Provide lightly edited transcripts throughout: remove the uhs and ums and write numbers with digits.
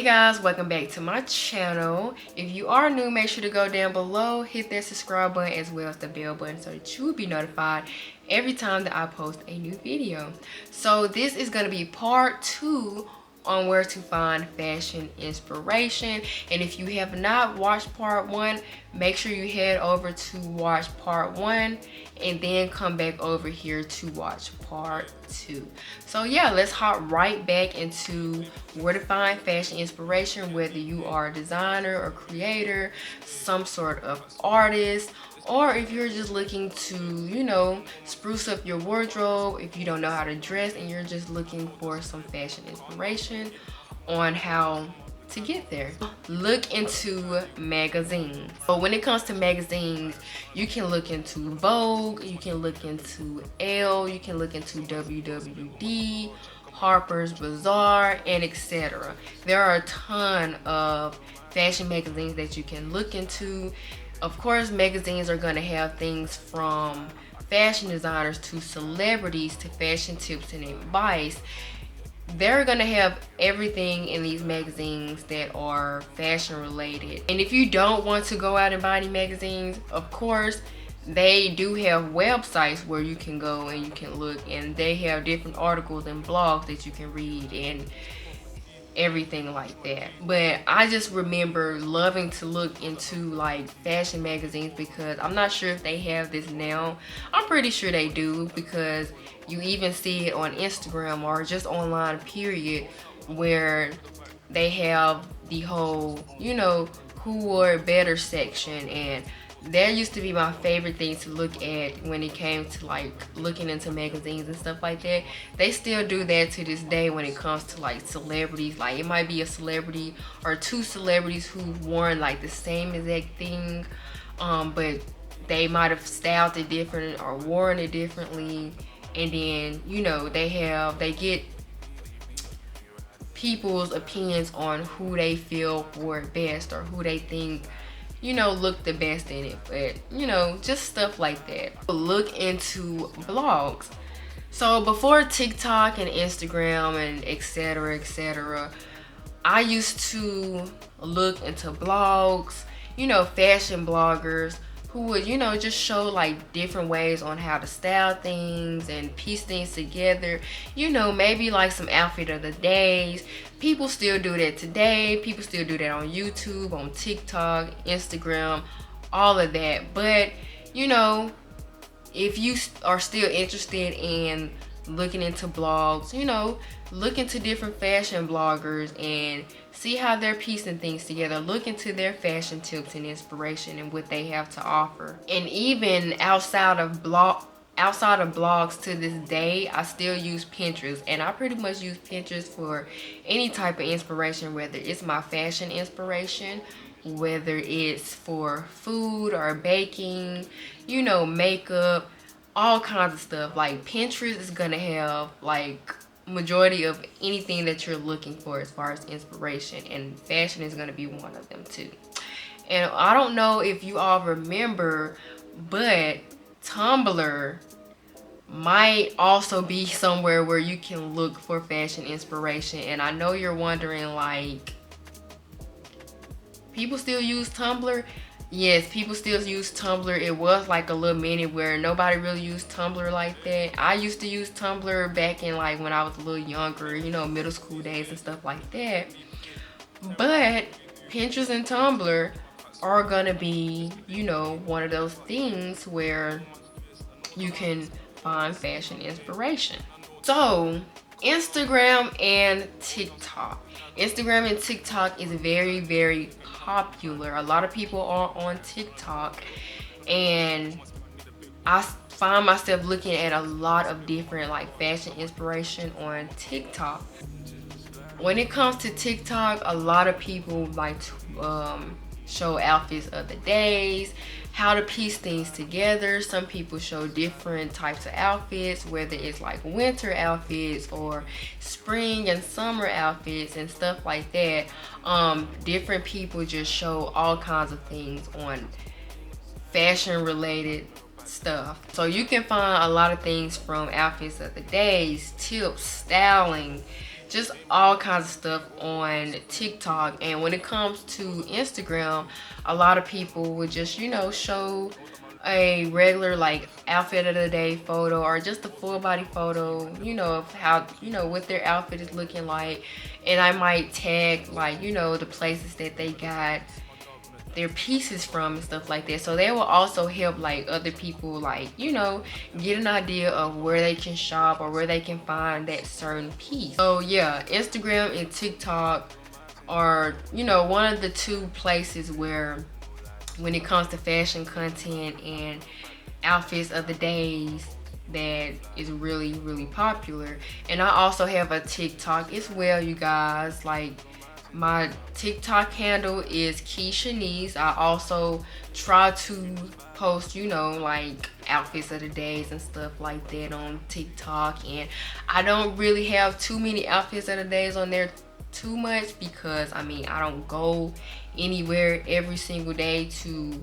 guys, welcome back to my channel. If you are new, make sure to go down below, hit that subscribe button as well as the bell button so that you will be notified every time that I post a new video. So this is going to be part 2 on where to find fashion inspiration. And if you have not watched part 1, make sure you head over to watch part 1 and then come back over here to watch part 2. So yeah, let's hop right back into where to find fashion inspiration, whether you are a designer or creator, some sort of artist, or if you're just looking to, you know, spruce up your wardrobe, if you don't know how to dress and you're just looking for some fashion inspiration on how to get there. Look into magazines. So when it comes to magazines, you can look into Vogue, you can look into Elle, you can look into WWD, Harper's Bazaar, and etc. There are a ton of fashion magazines that you can look into. Of course, magazines are going to have things from fashion designers to celebrities to fashion tips and advice. They're going to have everything in these magazines that are fashion related. And if you don't want to go out and buy any magazines, of course, they do have websites where you can go and you can look, and they have different articles and blogs that you can read and everything like that. But I just remember loving to look into like fashion magazines because I'm not sure if they have this now. I'm pretty sure they do, because you even see it on Instagram or just online period, where they have the whole, you know, who wore it better section, and that used to be my favorite thing to look at when it came to like looking into magazines and stuff like that. They still do that to this day when it comes to like celebrities. Like it might be a celebrity or two celebrities who've worn like the same exact thing, but they might have styled it different or worn it differently, and then, you know, they get people's opinions on who they feel wore it best or who they think, you know, look the best in it. But, you know, just stuff like that. Look into blogs. So before TikTok and Instagram and etc., I used to look into blogs, you know, fashion bloggers who would, you know, just show like different ways on how to style things and piece things together. You know, maybe like some outfit of the days. People still do that today. People still do that on YouTube, on TikTok, Instagram, all of that. But, you know, if you are still interested in looking into blogs, you know, look into different fashion bloggers and see how they're piecing things together. Look into their fashion tips and inspiration and what they have to offer. And even outside of blogs to this day, I still use Pinterest, and I pretty much use Pinterest for any type of inspiration, whether it's my fashion inspiration, whether it's for food or baking, you know, makeup, all kinds of stuff. Like Pinterest is gonna have like majority of anything that you're looking for as far as inspiration, and fashion is gonna be one of them too. And I don't know if you all remember, but Tumblr might also be somewhere where you can look for fashion inspiration. And I know you're wondering, like, people still use Tumblr? Yes, people still use Tumblr. It was like a little minute where nobody really used Tumblr like that. I used to use Tumblr back in like when I was a little younger, you know, middle school days and stuff like that. But Pinterest and Tumblr are gonna be, you know, one of those things where you can find fashion inspiration. So Instagram and TikTok. Instagram and TikTok is very, very popular. A lot of people are on TikTok, and I find myself looking at a lot of different like fashion inspiration on TikTok. When it comes to TikTok, a lot of people like to show outfits of the days, how to piece things together. Some people show different types of outfits, whether it's like winter outfits or spring and summer outfits and stuff like that. Different people just show all kinds of things on fashion related stuff. So you can find a lot of things from outfits of the days, tips, styling, just all kinds of stuff on TikTok. And when it comes to Instagram, a lot of people would just, you know, show a regular like outfit of the day photo or just a full body photo, you know, of how, you know, what their outfit is looking like. And I might tag like, you know, the places that they got their pieces from and stuff like that. So they will also help like other people, like, you know, get an idea of where they can shop or where they can find that certain piece. So yeah, Instagram and TikTok are, you know, one of the two places where when it comes to fashion content and outfits of the days that is really popular. And I also have a TikTok as well, you guys. Like, my TikTok handle is Shanece. I also try to post, you know, like outfits of the days and stuff like that on TikTok. And I don't really have too many outfits of the days on there too much because, I mean, I don't go anywhere every single day to,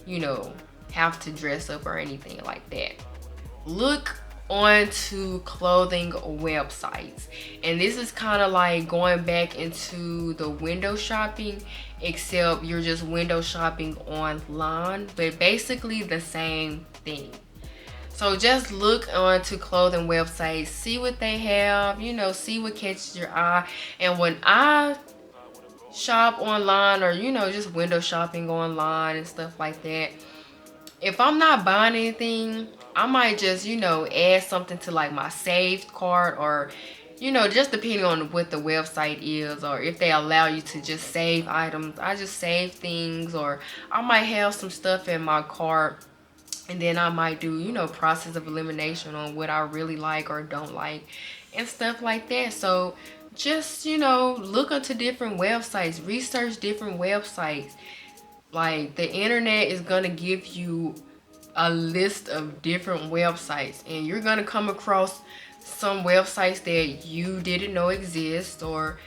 you know, have to dress up or anything like that. Look onto clothing websites, and this is kind of like going back into the window shopping, except you're just window shopping online, but basically the same thing. So just look onto clothing websites, see what they have, you know, see what catches your eye. And when I shop online, or, you know, just window shopping online and stuff like that, if I'm not buying anything, I might just, you know, add something to like my saved cart, or, you know, just depending on what the website is, or if they allow you to just save items. I just save things, or I might have some stuff in my cart and then I might do, you know, process of elimination on what I really like or don't like and stuff like that. So just, you know, look into different websites, research different websites. Like, the internet is gonna give you a list of different websites, and you're gonna come across some websites that you didn't know exist, or,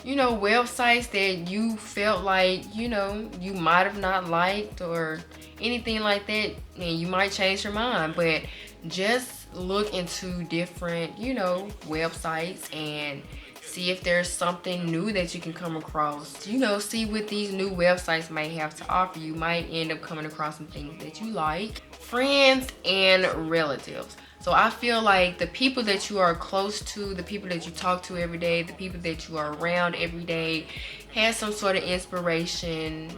you know, websites that you felt like, you know, you might have not liked or anything like that, and you might change your mind. But just look into different, you know, websites and see if there's something new that you can come across. You know, see what these new websites might have to offer. You might end up coming across some things that you like. Friends and relatives. So I feel like the people that you are close to, the people that you talk to every day, the people that you are around every day, has some sort of inspiration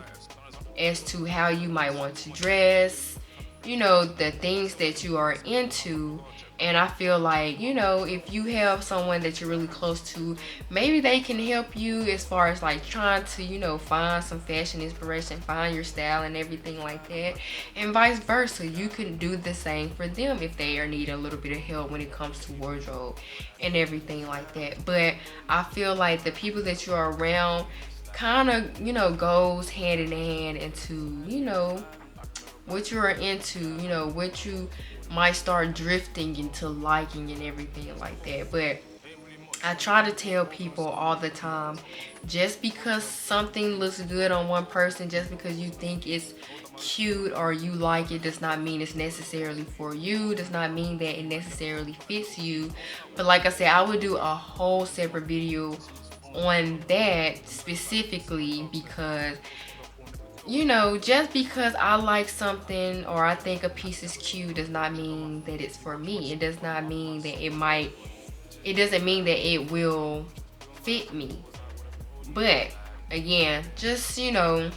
as to how you might want to dress, you know, the things that you are into. And I feel like, you know, if you have someone that you're really close to, maybe they can help you as far as like trying to, you know, find some fashion inspiration, find your style and everything like that. And vice versa, you can do the same for them if they are needing a little bit of help when it comes to wardrobe and everything like that. But I feel like the people that you're around kind of, you know, goes hand in hand into, you know, what you're into, you know, what you might start drifting into liking and everything like that. But I try to tell people all the time, just because something looks good on one person, just because you think it's cute or you like it, does not mean it's necessarily for you, does not mean that it necessarily fits you. But like I said, I would do a whole separate video on that specifically, because, you know, just because I like something or I think a piece is cute does not mean that it's for me. It does not mean that it doesn't mean that it will fit me. But again, just, you know,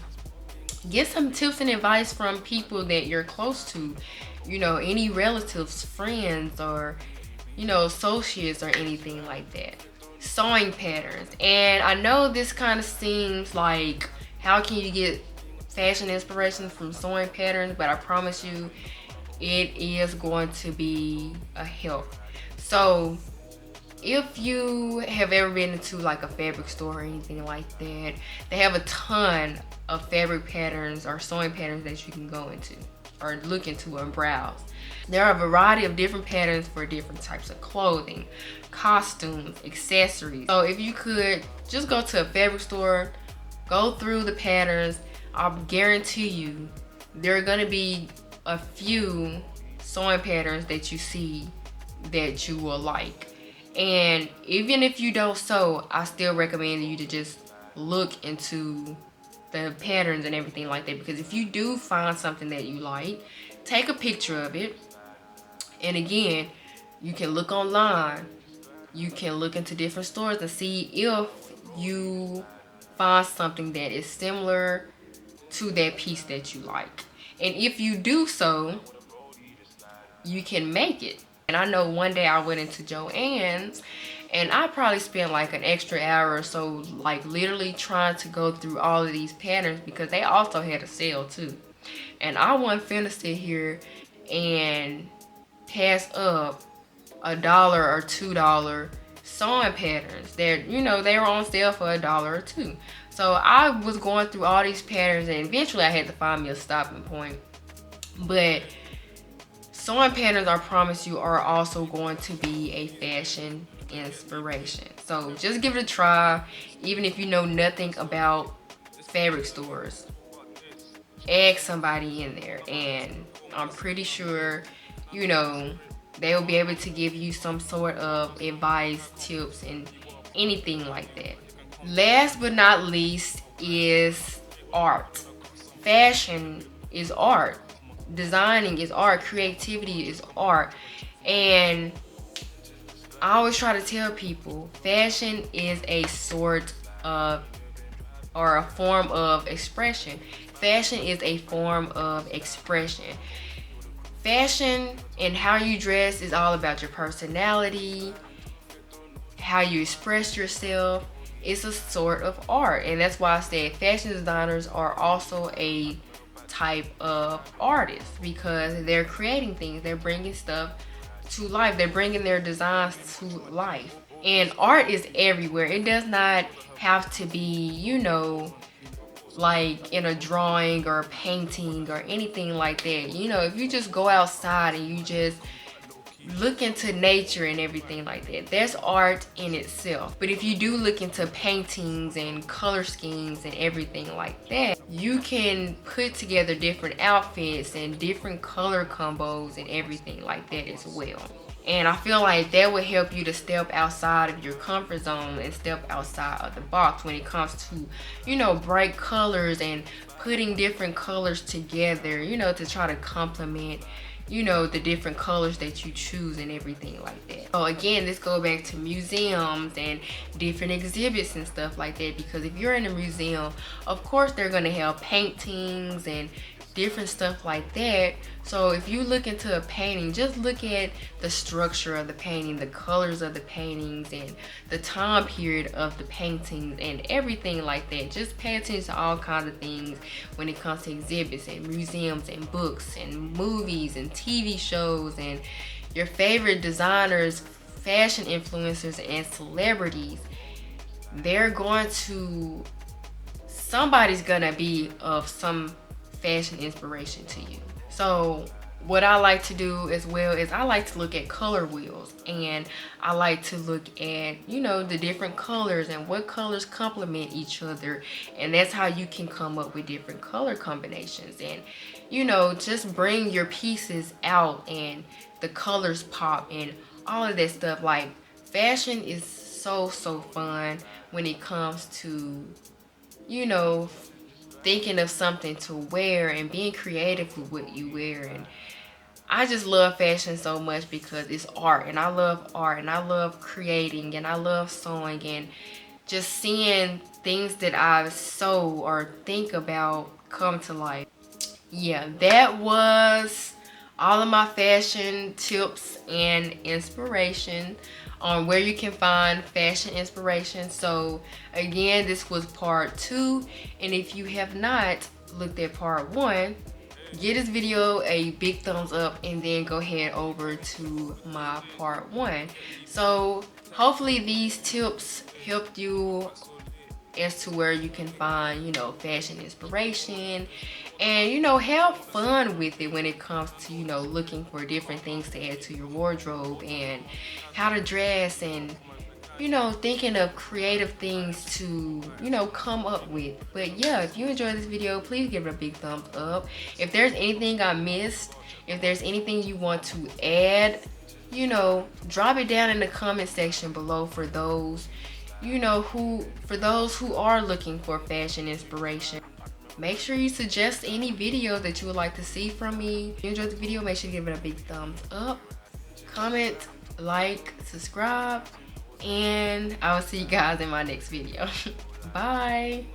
get some tips and advice from people that you're close to, you know, any relatives, friends, or, you know, associates or anything like that. Sewing patterns. And I know this kind of seems like, how can you get fashion inspiration from sewing patterns? But I promise you, it is going to be a help. So if you have ever been into like a fabric store or anything like that, they have a ton of fabric patterns or sewing patterns that you can go into or look into and browse. There are a variety of different patterns for different types of clothing, costumes, accessories. So if you could just go to a fabric store, go through the patterns, I guarantee you there are gonna be a few sewing patterns that you see that you will like. And even if you don't sew, I still recommend you to just look into the patterns and everything like that, because if you do find something that you like, take a picture of it. And again, you can look online, you can look into different stores and see if you find something that is similar to that piece that you like. And if you do so, you can make it. And I know one day I went into Joann's and I probably spent like an extra hour or so, like literally trying to go through all of these patterns, because they also had a sale too. And I wasn't finna sit here and pass up $1 or $2 sewing patterns that, you know, they were on sale for $1 or $2. So I was going through all these patterns and eventually I had to find me a stopping point. But sewing patterns, I promise you, are also going to be a fashion inspiration. So just give it a try, even if you know nothing about fabric stores. Ask somebody in there, and I'm pretty sure, you know, they will be able to give you some sort of advice, tips, and anything like that. Last but not least is art. Fashion is art. Designing is art. Creativity is art. And I always try to tell people, fashion is a sort of, or a form of expression. Fashion is a form of expression. Fashion and how you dress is all about your personality, how you express yourself. It's a sort of art, and that's why I said fashion designers are also a type of artist, because they're creating things, they're bringing stuff to life, they're bringing their designs to life. And art is everywhere. It does not have to be, you know, like in a drawing or a painting or anything like that. You know, if you just go outside and you just look into nature and everything like that, that's art in itself. But if you do look into paintings and color schemes and everything like that, you can put together different outfits and different color combos and everything like that as well. And I feel like that would help you to step outside of your comfort zone and step outside of the box when it comes to, you know, bright colors and putting different colors together, you know, to try to complement, you know, the different colors that you choose and everything like that. So again, this goes back to museums and different exhibits and stuff like that, because if you're in a museum, of course they're going to have paintings and different stuff like that. So if you look into a painting, just look at the structure of the painting, the colors of the paintings, and the time period of the paintings and everything like that. Just pay attention to all kinds of things when it comes to exhibits and museums and books and movies and TV shows and your favorite designers, fashion influencers, and celebrities. They're going to, somebody's gonna be of some fashion inspiration to you. So what I like to do as well is I like to look at color wheels, and I like to look at, you know, the different colors and what colors complement each other, and that's how you can come up with different color combinations and, you know, just bring your pieces out and the colors pop and all of that stuff. Like, fashion is so fun when it comes to, you know, thinking of something to wear and being creative with what you wear. And I just love fashion so much because it's art, and I love art, and I love creating, and I love sewing, and just seeing things that I sew or think about come to life. Yeah, that was all of my fashion tips and inspiration on where you can find fashion inspiration. So again, this was part 2, and if you have not looked at part 1, give this video a big thumbs up and then go head over to my part 1. So hopefully these tips helped you as to where you can find, you know, fashion inspiration, and, you know, have fun with it when it comes to, you know, looking for different things to add to your wardrobe and how to dress, and, you know, thinking of creative things to, you know, come up with. But yeah, if you enjoyed this video, please give it a big thumbs up. If there's anything I missed, if there's anything you want to add you know, drop it down in the comment section below for those, you know, for those who are looking for fashion inspiration. Make sure you suggest any video that you would like to see from me. If you enjoyed the video, make sure you give it a big thumbs up, comment, like, subscribe, and I will see you guys in my next video. Bye.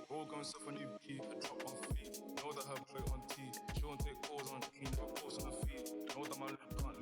All guns off a new key, a drop on feet. Know that her plate on T. She won't take calls on